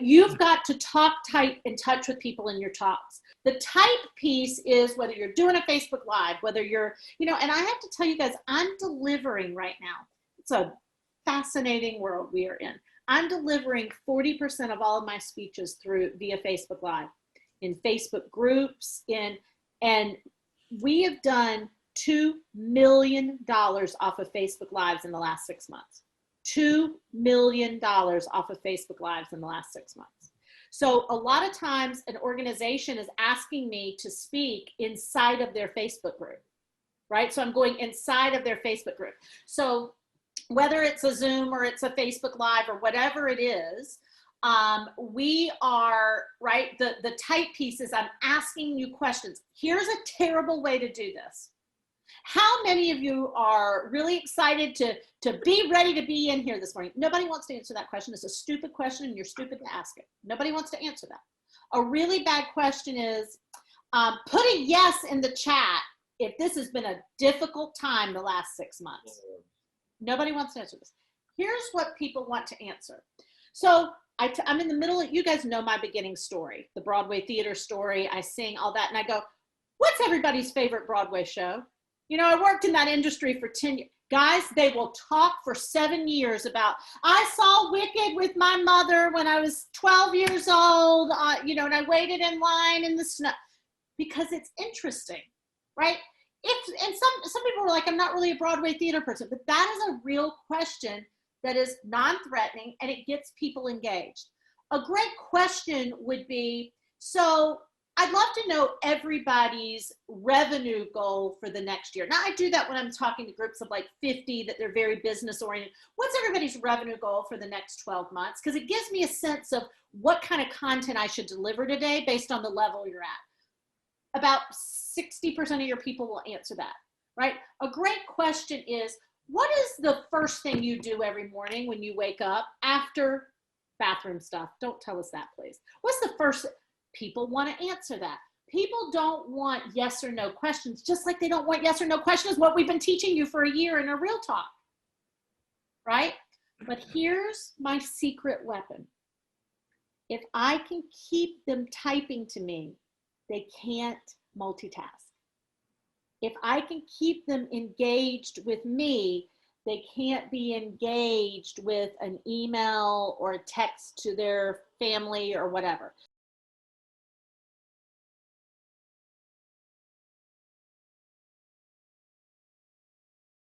you've got to talk, type, and touch with people in your talks. The type piece is whether you're doing a Facebook Live, whether you're, and I have to tell you guys, I'm delivering right now. It's a fascinating world we are in. I'm delivering 40% of all of my speeches via Facebook Live, in Facebook groups, and we have done $2 million off of Facebook Lives in the last 6 months. $2 million off of Facebook Lives in the last 6 months. So a lot of times an organization is asking me to speak inside of their Facebook group, right? So I'm going inside of their Facebook group. So whether it's a Zoom or it's a Facebook Live or whatever it is, we are, right, the type piece is I'm asking you questions. Here's a terrible way to do this. How many of you are really excited to be ready to be in here this morning? Nobody wants to answer that question. It's a stupid question and you're stupid to ask it. Nobody wants to answer that. A really bad question is, put a yes in the chat if this has been a difficult time the last 6 months. Nobody wants to answer this. Here's what people want to answer. So I'm in the middle of, you guys know my beginning story, the Broadway theater story. I sing all that and I go, what's everybody's favorite Broadway show? I worked in that industry for 10 years. Guys, they will talk for 7 years about, I saw Wicked with my mother when I was 12 years old, and I waited in line in the snow, because it's interesting, right? And some people were like, I'm not really a Broadway theater person, but that is a real question that is non-threatening and it gets people engaged. A great question would be, so I'd love to know everybody's revenue goal for the next year. Now I do that when I'm talking to groups of like 50 that they're very business oriented. What's everybody's revenue goal for the next 12 months? Because it gives me a sense of what kind of content I should deliver today based on the level you're at. About 60% of your people will answer that, right? A great question is, what is the first thing you do every morning when you wake up after bathroom stuff? Don't tell us that, please. What's the first? People want to answer that. People don't want yes or no questions, just like they don't want yes or no questions, what we've been teaching you for a year in a real talk, right? But here's my secret weapon. If I can keep them typing to me, they can't multitask. If I can keep them engaged with me, they can't be engaged with an email or a text to their family or whatever.